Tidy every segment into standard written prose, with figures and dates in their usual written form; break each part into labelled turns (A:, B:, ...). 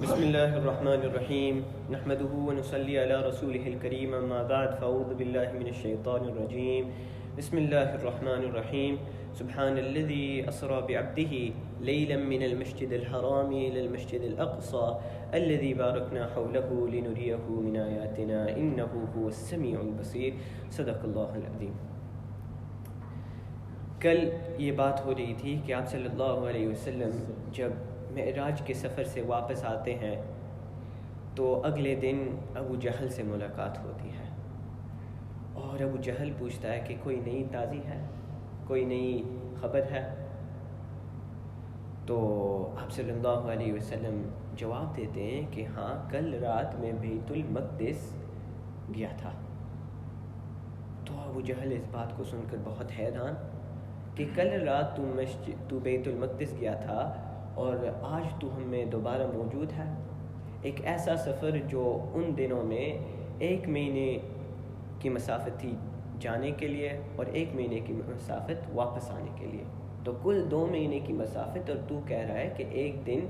A: بسم اللہ الرحمن الرحیم نحمده ونصلی علی رسوله الکریم اما بعد فاعوذ باللہ من الشیطان الرجیم بسم اللہ الرحمن الرحیم سبحان الذي اسرى بعبده ليلا من المسجد الحرام الى المسجد الاقصى الذي باركنا حوله لنريه من آیاتنا انه هو السمیع البصیر صدق اللہ العظیم۔ کل یہ بات ہو رہی تھی کہ آپ صلی اللہ علیہ وسلم جب معراج کے سفر سے واپس آتے ہیں تو اگلے دن ابو جہل سے ملاقات ہوتی ہے، اور ابو جہل پوچھتا ہے کہ کوئی نئی تازی ہے، کوئی نئی خبر ہے؟ تو آپ صلی اللہ علیہ وسلم جواب دیتے ہیں کہ ہاں، کل رات میں بیت المقدس گیا تھا۔ تو ابو جہل اس بات کو سن کر بہت حیران کہ کل رات تو بیت المقدس گیا تھا اور آج تو ہم میں دوبارہ موجود ہے۔ ایک ایسا سفر جو ان دنوں میں 1 مہینے کی مسافت تھی جانے کے لیے اور 1 مہینے کی مسافت واپس آنے کے لیے، تو کل 2 مہینے کی مسافت، اور تو کہہ رہا ہے کہ 1 دن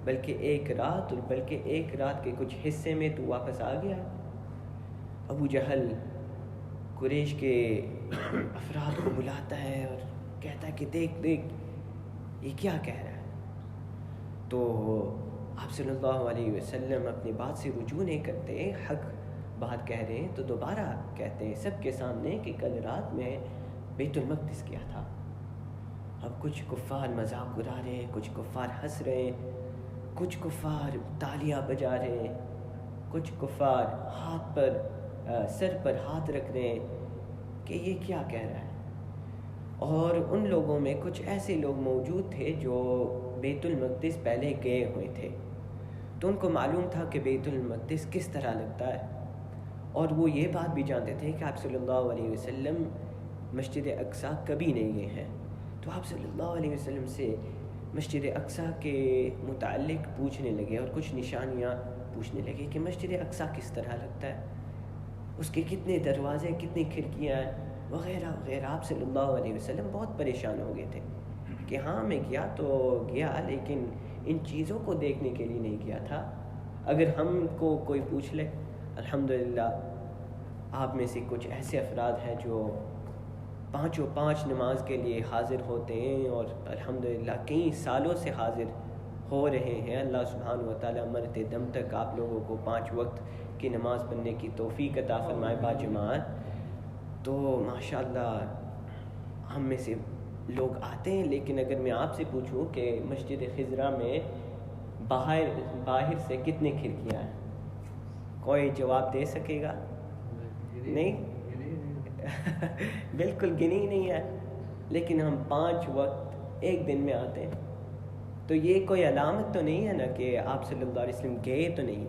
A: بلکہ 1 رات اور بلکہ 1 رات کے کچھ حصے میں تو واپس آ گیا ہے۔ ابو جہل قریش کے افراد کو بلاتا ہے اور کہتا ہے کہ دیکھ یہ کیا کہہ رہا ہے۔ تو آپ صلی اللہ علیہ وسلم اپنی بات سے رجوع نہیں کرتے، حق بات کہہ رہے ہیں تو دوبارہ کہتے ہیں سب کے سامنے کہ کل رات میں بیت المقدس کیا تھا۔ اب کچھ کفار مذاق اڑا رہے ہیں، کچھ کفار ہنس رہے ہیں، کچھ کفار تالیاں بجا رہے ہیں، کچھ کفار سر پر ہاتھ رکھ رہے ہیں کہ یہ کیا کہہ رہا ہے۔ اور ان لوگوں میں کچھ ایسے لوگ موجود تھے جو بیت المقدس پہلے گئے ہوئے تھے، تو ان کو معلوم تھا کہ بیت المقدس کس طرح لگتا ہے، اور وہ یہ بات بھی جانتے تھے کہ آپ صلی اللہ علیہ وسلم مسجد اقصیٰ کبھی نہیں گئے ہیں۔ تو آپ صلی اللہ علیہ وسلم سے مسجد اقصیٰ کے متعلق پوچھنے لگے اور کچھ نشانیاں پوچھنے لگے کہ مسجد اقصیٰ کس طرح لگتا ہے، اس کے کتنے دروازے، کتنی کھڑکیاں ہیں، وغیرہ وغیرہ۔ آپ صلی اللہ علیہ وسلم بہت پریشان ہو گئے تھے کہ ہاں میں گیا تو گیا، لیکن ان چیزوں کو دیکھنے کے لیے نہیں گیا تھا۔ اگر ہم کو کوئی پوچھ لے، الحمدللہ آپ میں سے کچھ ایسے افراد ہیں جو 5 نماز کے لیے حاضر ہوتے ہیں اور الحمدللہ کئی سالوں سے حاضر ہو رہے ہیں۔ اللہ سبحانہ و تعالیٰ مرتے دم تک آپ لوگوں کو 5 وقت کی نماز پڑھنے کی توفیق عطا فرمائے باجماعت۔ تو ماشاءاللہ ہم میں سے لوگ آتے ہیں، لیکن اگر میں آپ سے پوچھوں کہ مسجد خضرا میں باہر سے کتنے کھڑکیاں ہیں، کوئی جواب دے سکے گا؟ نہیں بالکل گنی نہیں ہے، لیکن ہم 5 وقت ایک دن میں آتے ہیں، تو یہ کوئی علامت تو نہیں ہے نا کہ آپ صلی اللہ علیہ وسلم گئے تو نہیں۔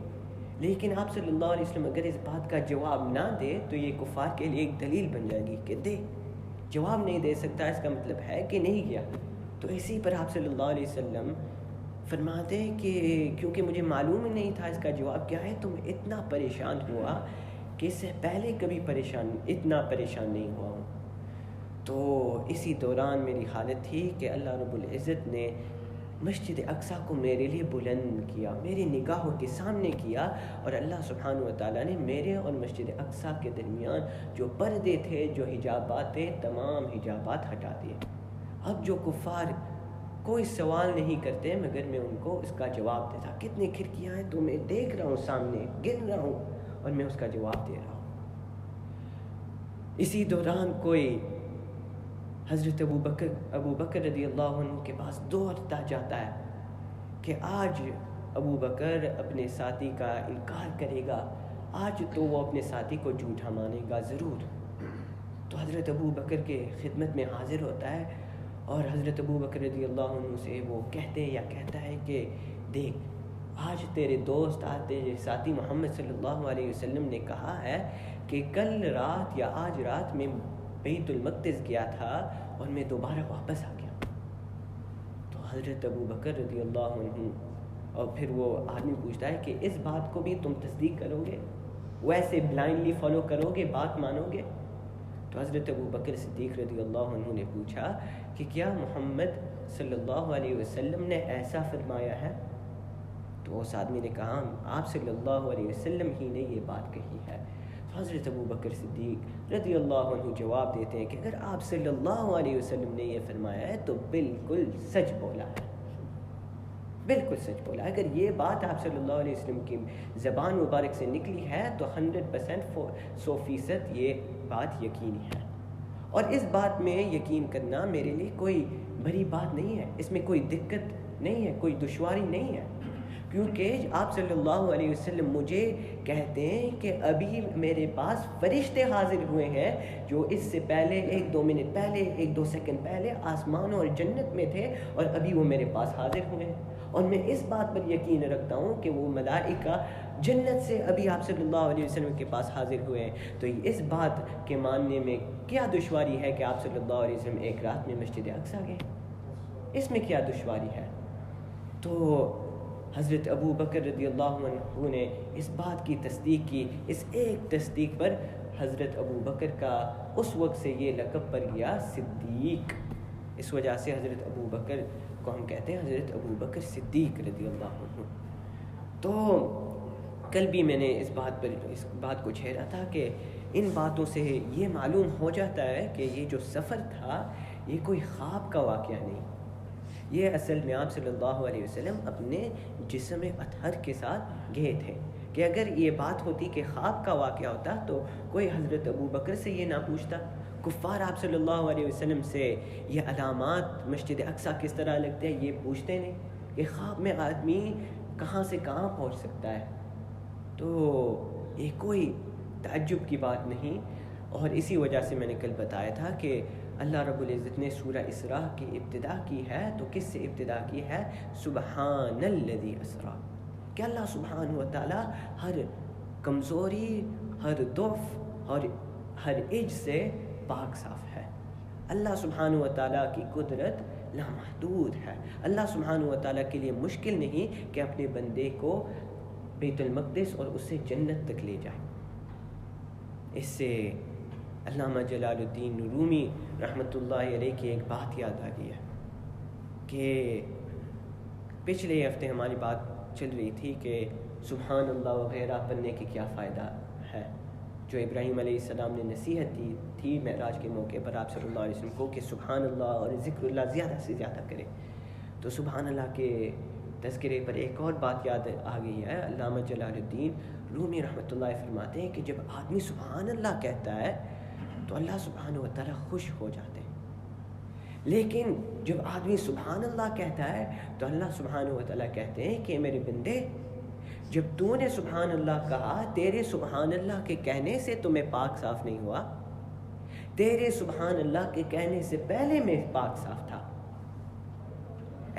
A: لیکن آپ صلی اللہ علیہ وسلم اگر اس بات کا جواب نہ دے تو یہ کفار کے لیے ایک دلیل بن جائے گی کہ جواب نہیں دے سکتا، اس کا مطلب ہے کہ نہیں گیا۔ تو اسی پر آپ صلی اللہ علیہ وسلم فرماتے ہیں کہ کیونکہ مجھے معلوم ہی نہیں تھا اس کا جواب کیا ہے، تو میں اتنا پریشان ہوا کہ اس سے پہلے کبھی اتنا پریشان نہیں ہوا ہوں۔ تو اسی دوران میری حالت تھی کہ اللہ رب العزت نے مسجد اقصیٰ کو میرے لیے بلند کیا، میری نگاہوں کے سامنے کیا، اور اللہ سبحانہ و تعالیٰ نے میرے اور مسجد اقصیٰ کے درمیان جو پردے تھے، جو حجابات تھے، تمام حجابات ہٹا دیے۔ اب جو کفار کوئی سوال نہیں کرتے مگر میں ان کو اس کا جواب دیتا، کتنی کھڑکیاں ہیں تو میں دیکھ رہا ہوں، سامنے گن رہا ہوں اور میں اس کا جواب دے رہا ہوں۔ اسی دوران کوئی حضرت ابو بکر رضی اللہ عنہ کے پاس دوڑتا جاتا ہے کہ آج ابو بکر اپنے ساتھی کا انکار کرے گا، آج تو وہ اپنے ساتھی کو جھوٹا مانے گا ضرور۔ تو حضرت ابو بکر کے خدمت میں حاضر ہوتا ہے اور حضرت ابو بکر رضی اللہ عنہ سے وہ کہتا ہے کہ دیکھ، آج تیرے دوست، آج تیرے ساتھی محمد صلی اللہ علیہ وسلم نے کہا ہے کہ کل رات یا آج رات میں بیت المقدس گیا تھا اور میں دوبارہ واپس آ گیا۔ تو حضرت ابو بکر رضی اللہ عنہ، اور پھر وہ آدمی پوچھتا ہے کہ اس بات کو بھی تم تصدیق کرو گے، ویسے بلائنڈلی فالو کرو گے، بات مانو گے؟ تو حضرت ابو بکر صدیق رضی اللہ عنہ نے پوچھا کہ کیا محمد صلی اللہ علیہ وسلم نے ایسا فرمایا ہے؟ تو تو اس آدمی نے کہا آپ صلی اللہ علیہ وسلم ہی نے یہ بات کہی ہے. تو حضرت ابو بکر صدیق رضی اللہ عنہ جواب دیتے ہیں کہ اگر آپ صلی اللہ علیہ وسلم نے یہ فرمایا ہے تو بالکل سچ بولا ہے, بالکل سچ بولا. اگر یہ بات آپ صلی اللہ علیہ وسلم کی زبان مبارک سے نکلی ہے تو 100% 100% یہ بات یقینی ہے. اور اس بات میں یقین کرنا میرے لیے کوئی بڑی بات نہیں ہے, اس میں کوئی دقت نہیں ہے, کوئی دشواری نہیں ہے, کیونکہ آپ صلی اللہ علیہ وسلم مجھے کہتے ہیں کہ ابھی میرے پاس فرشتے حاضر ہوئے ہیں جو اس سے پہلے 1-2 منٹ پہلے 1-2 سیکنڈ پہلے آسمان اور جنت میں تھے اور ابھی وہ میرے پاس حاضر ہوئے ہیں. اور میں اس بات پر یقین رکھتا ہوں کہ وہ ملائکہ جنت سے ابھی آپ صلی اللہ علیہ وسلم کے پاس حاضر ہوئے ہیں. تو اس بات کے ماننے میں کیا دشواری ہے کہ آپ صلی اللہ علیہ وسلم ایک رات میں مسجد اقصیٰ گئے؟ اس میں کیا دشواری ہے؟ تو حضرت ابو بکر رضی اللہ عنہ نے اس بات کی تصدیق کی. اس ایک تصدیق پر حضرت ابو بکر کا اس وقت سے یہ لقب پڑ گیا صدیق. اس وجہ سے حضرت ابو بکر کو ہم کہتے ہیں حضرت ابو بکر صدیق رضی اللہ عنہ. تو کل بھی میں نے اس بات کو چھیڑا تھا کہ ان باتوں سے یہ معلوم ہو جاتا ہے کہ یہ جو سفر تھا یہ کوئی خواب کا واقعہ نہیں, یہ اصل میں آپ صلی اللہ علیہ وسلم اپنے جسم اطہر کے ساتھ گئے تھے. کہ اگر یہ بات ہوتی کہ خواب کا واقعہ ہوتا تو کوئی حضرت ابو بکر سے یہ نہ پوچھتا. کفار آپ صلی اللہ علیہ وسلم سے یہ علامات مسجد اقصیٰ کس طرح لگتے ہیں یہ پوچھتے نہیں, کہ خواب میں آدمی کہاں سے کہاں پہنچ سکتا ہے. تو یہ کوئی تعجب کی بات نہیں. اور اسی وجہ سے میں نے کل بتایا تھا کہ اللہ رب العزت نے سورہ اسراء کی ابتدا کی ہے تو کس سے ابتدا کی ہے؟ سبحان الذی اسریٰ. کہ اللہ سبحانہ و تعالیٰ ہر کمزوری, ہر ضعف اور ہر عجز سے پاک صاف ہے. اللہ سبحانہ و تعالیٰ کی قدرت لامحدود ہے. اللہ سبحانہ و تعالیٰ کے لیے مشکل نہیں کہ اپنے بندے کو بیت المقدس اور اس سے جنت تک لے جائے. اس سے علامہ جلال الدین رومی رحمۃ اللہ علیہ کی ایک بات یاد آ گئی ہے کہ پچھلے ہفتے ہماری بات چل رہی تھی کہ سبحان اللہ وغیرہ پڑھنے کے کیا فائدہ ہے, جو ابراہیم علیہ السلام نے نصیحت دی تھی معراج کے موقع پر آپ صلی اللہ علیہ وسلم کو کہ سبحان اللہ اور ذکر اللہ زیادہ سے زیادہ کرے. تو سبحان اللہ کے تذکرے پر ایک اور بات یاد آ گئی ہے. علامہ جلال الدین رومی رحمۃ اللہ فرماتے ہیں کہ جب آدمی سبحان اللہ کہتا ہے تو اللہ سبحانہ و تعالیٰ خوش ہو جاتے ہیں, لیکن جب آدمی سبحان اللہ کہتا ہے تو اللہ سبحانہ و تعالیٰ کہتے ہیں کہ میرے بندے جب تو نے سبحان اللہ کہا, تیرے سبحان اللہ کے کہنے سے تو میں پاک صاف نہیں ہوا, تیرے سبحان اللہ کے کہنے سے پہلے میں پاک صاف تھا.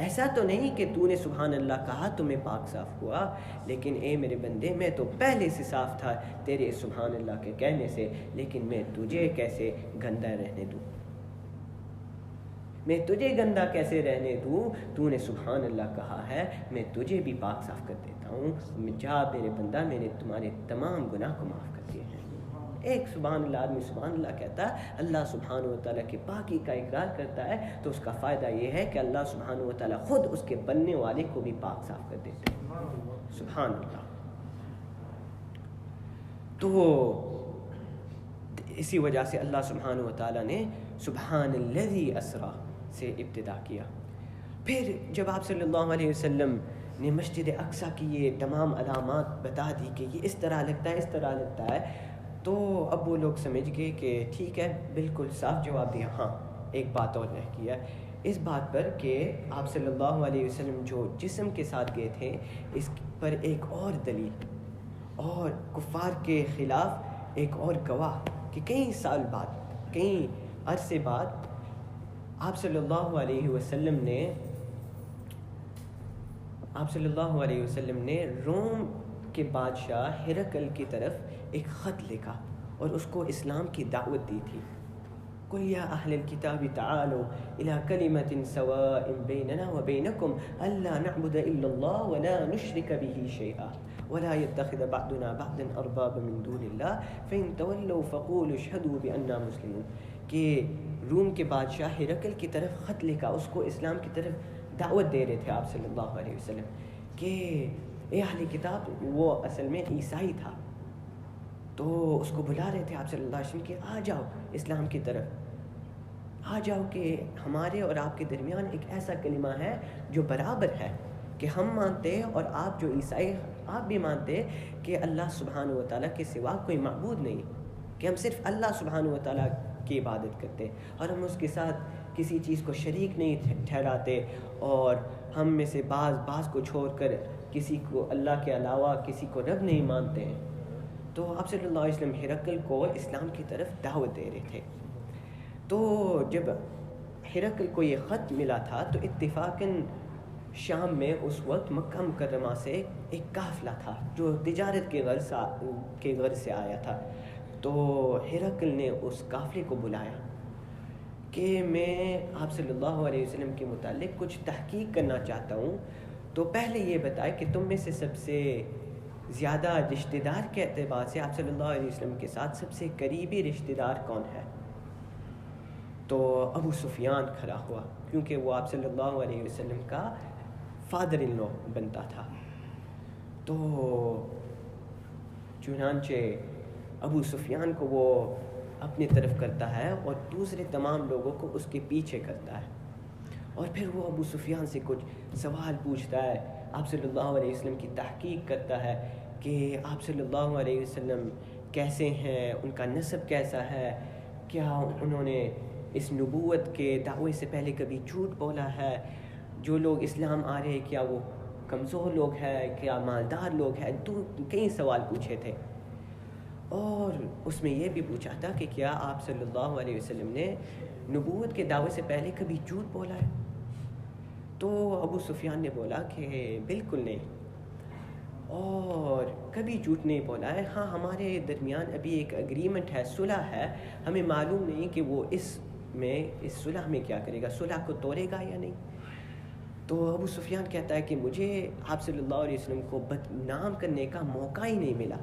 A: ایسا تو نہیں کہ تو نے سبحان اللہ کہا تو میں پاک صاف ہوا, لیکن اے میرے بندے میں تو پہلے سے صاف تھا تیرے سبحان اللہ کے کہنے سے, لیکن میں تجھے کیسے گندا رہنے دوں, میں تجھے گندا کیسے رہنے دوں؟ تو نے سبحان اللہ کہا ہے, میں تجھے بھی پاک صاف کر دیتا ہوں. جا میرے بندہ, میں نے تمہارے تمام گناہ کو معاف کر دیے ہیں. ایک سبحان اللہ آدمی سبحان اللہ کہتا ہے, اللہ سبحانہ و تعالیٰ کی پاکی کا اقرار کرتا ہے, تو اس کا فائدہ یہ ہے کہ اللہ سبحانہ و تعالیٰ خود اس کے بننے والے کو بھی پاک صاف کر دیتے ہیں. سبحان اللہ. تو اسی وجہ سے اللہ سبحانہ و تعالیٰ نے سبحان الذی اسریٰ سے ابتدا کیا. پھر جب آپ صلی اللہ علیہ وسلم نے مسجد اقصیٰ کی یہ تمام علامات بتا دی کہ یہ اس طرح لگتا ہے, اس طرح لگتا ہے, تو اب وہ لوگ سمجھ گئے کہ ٹھیک ہے, بالکل صاف جواب دیا. ہاں ایک بات اور رہ گئی ہے اس بات پر کہ آپ صلی اللہ علیہ وسلم جو جسم کے ساتھ گئے تھے اس پر ایک اور دلیل اور کفار کے خلاف ایک اور گواہ کہ کئی سال بعد, کئی عرصے بعد آپ صلی اللہ علیہ وسلم نے روم کے بادشاہ ہرقل کی طرف ایک خط لکھا اور اس کو اسلام کی دعوت دی تھی. قُلْ يَا أَهْلَ الْكِتَابِ تَعَالُوا إِلَىٰ كَلِمَةٍ سَوَاءٍ بَيْنَنَا وَبَيْنَكُمْ أَلَّا نَعْبُدَ إِلَّا اللَّهَ وَلَا نُشْرِكَ بِهِ شَيْئًا وَلَا يَتَّخِذَ بَعْضُنَا بَعْضًا أَرْبَابًا مِّن دُونِ اللَّهِ فَإِن تَوَلَّوْا فَقُولُوا اشْهَدُوا بِأَنَّا مُسْلِمُونَ. کہ روم کے بادشاہ ہرقل کی طرف خط لکھا, اس کو اسلام کی طرف دعوت دے رہے تھے آپ صلی اللہ علیہ وسلم کہ اے اہل کتاب، وہ اصل میں عیسائی تھا، تو اس کو بلا رہے تھے آپ صلی اللہ علیہ وسلم کہ آ جاؤ اسلام کی طرف، آ جاؤ کہ ہمارے اور آپ کے درمیان ایک ایسا کلمہ ہے جو برابر ہے، کہ ہم مانتے اور آپ جو عیسائی آپ بھی مانتے کہ اللہ سبحانہ و تعالیٰ کے سوا کوئی معبود نہیں، کہ ہم صرف اللہ سبحانہ و تعالیٰ کی عبادت کرتے اور ہم اس کے ساتھ کسی چیز کو شریک نہیں ٹھہراتے، اور ہم میں سے بعض کو چھوڑ کر کسی کو اللہ کے علاوہ کسی کو رب نہیں مانتے ہیں۔ تو آپ صلی اللہ علیہ وسلم ہرقل کو اسلام کی طرف دعوت دے رہے تھے۔ تو جب ہرقل کو یہ خط ملا تھا تو اتفاقاً شام میں اس وقت مکہ مکرمہ سے ایک قافلہ تھا جو تجارت کے غرض سے آیا تھا۔ تو ہرقل نے اس قافلے کو بلایا کہ میں آپ صلی اللہ علیہ وسلم کے متعلق کچھ تحقیق کرنا چاہتا ہوں، تو پہلے یہ بتائے کہ تم میں سے سب سے زیادہ رشتہ دار کے اعتبار سے آپ صلی اللہ علیہ وسلم کے ساتھ سب سے قریبی رشتہ دار کون ہے؟ تو ابو سفیان کھڑا ہوا، کیونکہ وہ آپ صلی اللہ علیہ وسلم کا فادر ان لو بنتا تھا۔ تو چنانچہ ابو سفیان کو وہ اپنی طرف کرتا ہے اور دوسرے تمام لوگوں کو اس کے پیچھے کرتا ہے، اور پھر وہ ابو سفیان سے کچھ سوال پوچھتا ہے، آپ صلی اللہ علیہ وسلم کی تحقیق کرتا ہے کہ آپ صلی اللہ علیہ وسلم کیسے ہیں، ان کا نسب کیسا ہے، کیا انہوں نے اس نبوت کے دعوے سے پہلے کبھی جھوٹ بولا ہے، جو لوگ اسلام آ رہے ہیں کیا وہ کمزور لوگ ہیں، کیا مالدار لوگ ہیں، تو کئی سوال پوچھے تھے۔ اور اس میں یہ بھی پوچھا تھا کہ کیا آپ صلی اللہ علیہ وسلم نے نبوت کے دعوے سے پہلے کبھی جھوٹ بولا ہے؟ تو ابو سفیان نے بولا کہ بالکل نہیں، اور کبھی جھوٹ نہیں بولا ہے، ہاں ہمارے درمیان ابھی ایک اگریمنٹ ہے، صلح ہے، ہمیں معلوم نہیں کہ وہ اس صلح میں کیا کرے گا، صلح کو توڑے گا یا نہیں۔ تو ابو سفیان کہتا ہے کہ مجھے آپ صلی اللہ علیہ وسلم کو بدنام کرنے کا موقع ہی نہیں ملا،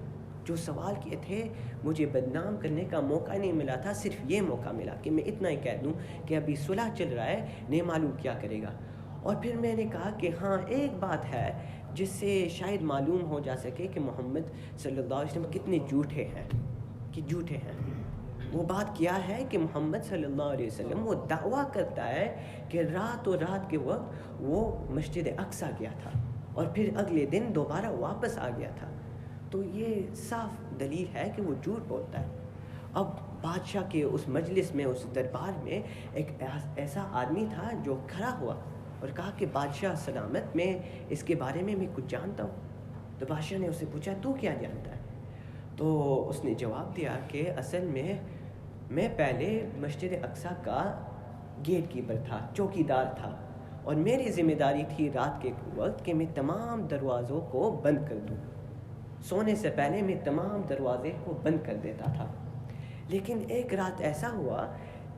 A: جو سوال کیے تھے مجھے بدنام کرنے کا موقع نہیں ملا تھا، صرف یہ موقع ملا کہ میں اتنا ہی کہہ دوں کہ ابھی صلح چل رہا ہے، نہیں معلوم کیا کرے گا۔ اور پھر میں نے کہا کہ ہاں ایک بات ہے جس سے شاید معلوم ہو جا سکے کہ محمد صلی اللہ علیہ وسلم کتنے جھوٹے ہیں، وہ بات کیا ہے کہ محمد صلی اللہ علیہ وسلم وہ دعویٰ کرتا ہے کہ رات کے وقت وہ مسجد اقصی گیا تھا اور پھر اگلے دن دوبارہ واپس آ گیا تھا، تو یہ صاف دلیل ہے کہ وہ جھوٹ بولتا ہے۔ اب بادشاہ کے اس مجلس میں، اس دربار میں ایک ایسا آدمی تھا جو کھڑا ہوا اور کہا کہ بادشاہ سلامت، میں اس کے بارے میں کچھ جانتا ہوں۔ تو بادشاہ نے اسے پوچھا تو کیا جانتا ہے؟ تو اس نے جواب دیا کہ اصل میں پہلے مسجد اقصی کا گیٹ کیپر تھا، چوکی دار تھا، اور میری ذمہ داری تھی رات کے وقت کہ میں تمام دروازوں کو بند کر دوں، سونے سے پہلے میں تمام دروازے کو بند کر دیتا تھا۔ لیکن ایک رات ایسا ہوا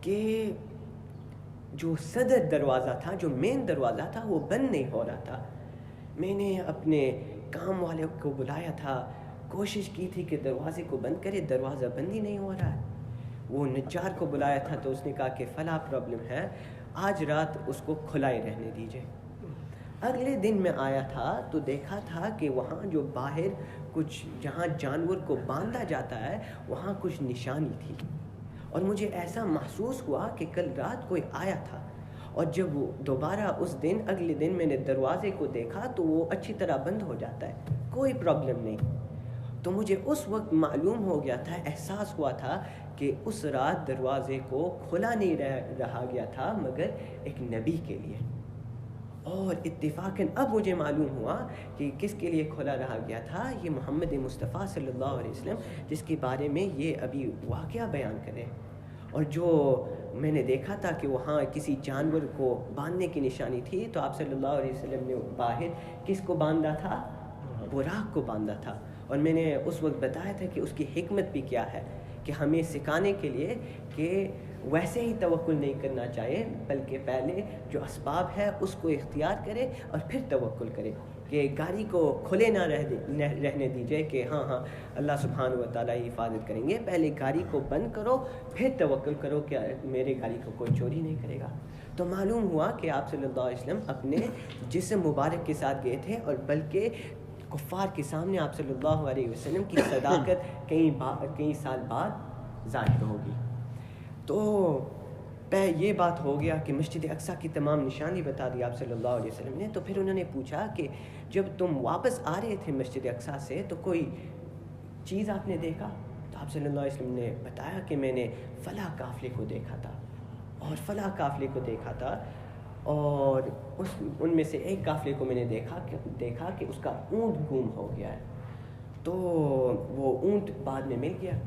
A: کہ جو صدر دروازہ تھا، جو مین دروازہ تھا، وہ بند نہیں ہو رہا تھا۔ میں نے اپنے کام والے کو بلایا تھا، کوشش کی تھی کہ دروازے کو بند کرے، دروازہ بند ہی نہیں ہو رہا ہے۔ وہ نجار کو بلایا تھا تو اس نے کہا کہ فلاں پرابلم ہے، آج رات اس کو کھلا ہی رہنے دیجیے۔ اگلے دن میں آیا تھا تو دیکھا تھا کہ وہاں جو باہر کچھ جہاں جانور کو باندھا جاتا ہے وہاں کچھ نشانی تھی، اور مجھے ایسا محسوس ہوا کہ کل رات کوئی آیا تھا، اور جب وہ دوبارہ اگلے دن میں نے دروازے کو دیکھا تو وہ اچھی طرح بند ہو جاتا ہے، کوئی پرابلم نہیں۔ تو مجھے اس وقت معلوم ہو گیا تھا، احساس ہوا تھا کہ اس رات دروازے کو کھلا نہیں رہا گیا تھا مگر ایک نبی کے لیے، اور اتفاقاً اب مجھے معلوم ہوا کہ کس کے لیے کھلا رہا گیا تھا، یہ محمد مصطفیٰ صلی اللہ علیہ وسلم، جس کے بارے میں یہ ابھی واقعہ بیان کرے۔ اور جو میں نے دیکھا تھا کہ وہاں کسی جانور کو باندھنے کی نشانی تھی، تو آپ صلی اللہ علیہ وسلم نے باہر کس کو باندھا تھا؟ براق کو باندھا تھا، اور میں نے اس وقت بتایا تھا کہ اس کی حکمت بھی کیا ہے، کہ ہمیں سکھانے کے لیے کہ ویسے ہی توکل نہیں کرنا چاہیے، بلکہ پہلے جو اسباب ہے اس کو اختیار کرے اور پھر توکل کرے، کہ گاڑی کو کھلے نہ رہنے دیجیے کہ ہاں اللہ سبحانہ و تعالیٰ ہی حفاظت کریں گے، پہلے گاڑی کو بند کرو پھر توکل کرو کہ میرے گاڑی کو کوئی چوری نہیں کرے گا۔ تو معلوم ہوا کہ آپ صلی اللہ علیہ وسلم اپنے جسم مبارک کے ساتھ گئے تھے، اور بلکہ کفار کے سامنے آپ صلی اللہ علیہ وسلم کی صداقت کئی سال بعد ظاہر ہوگی۔ تو یہ بات ہو گیا کہ مسجد اقصیٰ کی تمام نشانی بتا دی آپ صلی اللہ علیہ وسلم نے۔ تو پھر انہوں نے پوچھا کہ جب تم واپس آ رہے تھے مسجد اقصیٰ سے تو کوئی چیز آپ نے دیکھا؟ تو آپ صلی اللہ علیہ وسلم نے بتایا کہ میں نے فلاں قافلے کو دیکھا تھا اور فلاں قافلے کو دیکھا تھا، اور ان میں سے ایک قافلے کو میں نے دیکھا کہ اس کا اونٹ گم ہو گیا ہے، تو وہ اونٹ بعد میں مل گیا،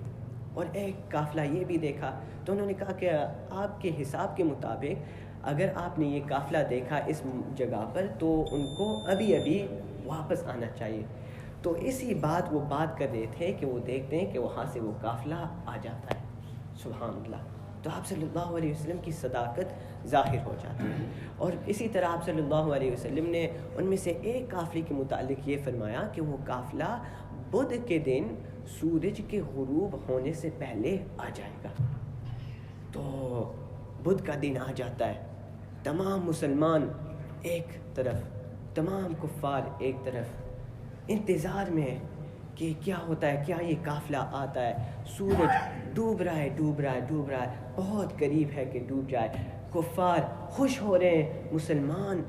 A: اور ایک قافلہ یہ بھی دیکھا۔ تو انہوں نے کہا کہ آپ کے حساب کے مطابق اگر آپ نے یہ قافلہ دیکھا اس جگہ پر تو ان کو ابھی واپس آنا چاہیے۔ تو اسی بات وہ بات کر رہے تھے کہ وہ دیکھتے ہیں کہ وہاں سے وہ قافلہ آ جاتا ہے۔ سبحان اللہ۔ تو آپ صلی اللہ علیہ وسلم کی صداقت ظاہر ہو جاتی ہے۔ اور اسی طرح آپ صلی اللہ علیہ وسلم نے ان میں سے ایک قافلے کے متعلق یہ فرمایا کہ وہ قافلہ بدھ کے دن سورج کے غروب ہونے سے پہلے آ جائے گا۔ تو بدھ کا دن آ جاتا ہے، تمام مسلمان ایک طرف، تمام کفار ایک طرف، انتظار میں ہے کہ کیا ہوتا ہے، کیا یہ قافلہ آتا ہے۔ سورج ڈوب رہا ہے، بہت قریب ہے کہ ڈوب جائے۔ کفار خوش ہو رہے ہیں، مسلمان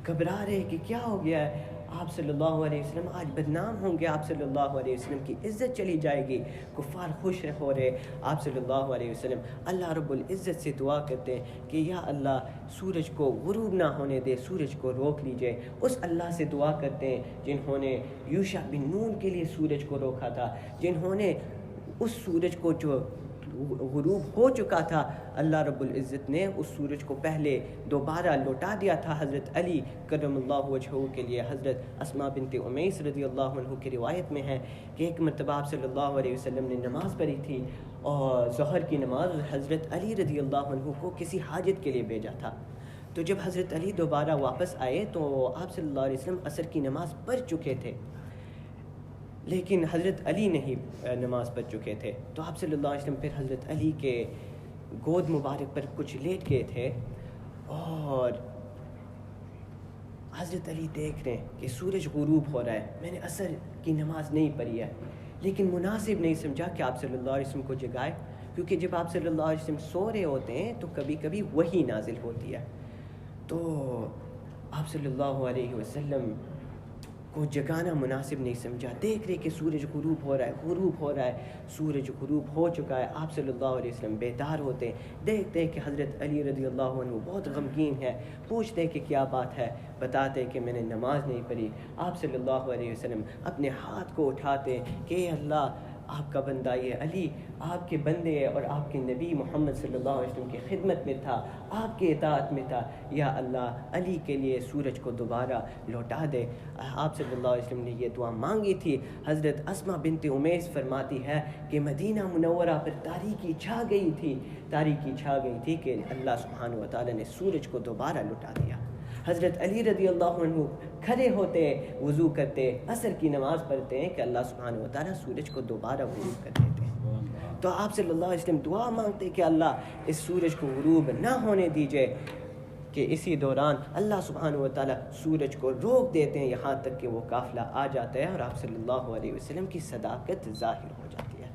A: گھبرا رہے ہیں کہ کیا ہو گیا ہے، آپ صلی اللہ علیہ وسلم آج بدنام ہوں گے، آپ صلی اللہ علیہ وسلم کی عزت چلی جائے گی۔ کفار خوش ہو رہے، آپ صلی اللہ علیہ وسلم اللہ رب العزت سے دعا کرتے ہیں کہ یا اللہ سورج کو غروب نہ ہونے دے، سورج کو روک لیجئے۔ اس اللہ سے دعا کرتے ہیں جنہوں نے یوشع بن نون کے لیے سورج کو روکا تھا، جنہوں نے اس سورج کو جو غروب ہو چکا تھا، اللہ رب العزت نے اس سورج کو پہلے دوبارہ لوٹا دیا تھا حضرت علی کرم اللہ وجہہ کے لیے۔ حضرت اسماء بنت امیس رضی اللہ عنہ کی روایت میں ہے کہ ایک مرتبہ آپ صلی اللہ علیہ وسلم نے نماز پڑھی تھی، اور ظہر کی نماز، حضرت علی رضی اللہ عنہ کو کسی حاجت کے لیے بھیجا تھا۔ تو جب حضرت علی دوبارہ واپس آئے تو آپ صلی اللہ علیہ وسلم عصر کی نماز پڑھ چکے تھے، لیکن حضرت علی نہیں نماز پڑھ چکے تھے۔ تو آپ صلی اللہ علیہ وسلم پھر حضرت علی کے گود مبارک پر کچھ لیٹ گئے تھے، اور حضرت علی دیکھ رہے ہیں کہ سورج غروب ہو رہا ہے، میں نے عصر کی نماز نہیں پڑھی ہے، لیکن مناسب نہیں سمجھا کہ آپ صلی اللہ علیہ وسلم کو جگائے، کیونکہ جب آپ صلی اللہ علیہ وسلم سو رہے ہوتے ہیں تو کبھی کبھی وحی نازل ہوتی ہے۔ تو آپ صلی اللہ علیہ وسلم کو جگانا مناسب نہیں سمجھا، دیکھ رہے کہ سورج غروب ہو رہا ہے، سورج غروب ہو چکا ہے۔ آپ صلی اللہ علیہ وسلم بیدار ہوتے ہیں، دیکھتے ہیں کہ حضرت علی رضی اللہ عنہ بہت غمگین ہے، پوچھتے ہیں کہ کیا بات ہے، بتاتے ہیں کہ میں نے نماز نہیں پڑھی۔ آپ صلی اللہ علیہ وسلم اپنے ہاتھ کو اٹھاتے ہیں کہ اے اللہ، آپ کا بندہ یہ علی آپ کے بندے ہے اور آپ کے نبی محمد صلی اللہ علیہ وسلم کی خدمت میں تھا، آپ کے اطاعت میں تھا، یا اللہ علی کے لیے سورج کو دوبارہ لوٹا دے۔ آپ صلی اللہ علیہ وسلم نے یہ دعا مانگی تھی۔ حضرت اسماء بنت امیس فرماتی ہے کہ مدینہ منورہ پر تاریکی چھا گئی تھی کہ اللہ سبحانہ و تعالیٰ نے سورج کو دوبارہ لوٹا دیا۔ حضرت علی رضی اللہ عنہ کھڑے ہوتے، وضو کرتے، عصر کی نماز پڑھتے ہیں کہ اللہ سبحانہ و تعالیٰ سورج کو دوبارہ غروب کر دیتے ہیں۔ تو آپ صلی اللہ علیہ وسلم دعا مانگتے کہ اللہ اس سورج کو غروب نہ ہونے دیجئے، کہ اسی دوران اللہ سبحانہ و تعالیٰ سورج کو روک دیتے ہیں یہاں تک کہ وہ قافلہ آ جاتا ہے اور آپ صلی اللہ علیہ وسلم کی صداقت ظاہر ہو جاتی ہے۔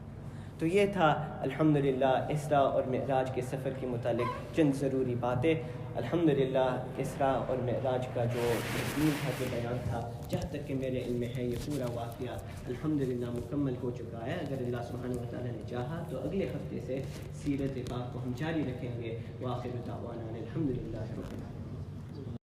A: تو یہ تھا الحمدللہ اسراء اور معراج کے سفر کے متعلق چند ضروری باتیں۔ الحمدللہ اسراء اور معراج کا جو مضمون تھا، جو بیان تھا، جہاں تک کہ میرے علم میں ہے یہ پورا واقعہ الحمدللہ مکمل ہو چکا ہے۔ اگر اللہ سبحانہ و تعالیٰ نے چاہا تو اگلے ہفتے سے سیرت پاک کو ہم جاری رکھیں گے۔ وآخر دعوانا الحمدللہ رب العالمین۔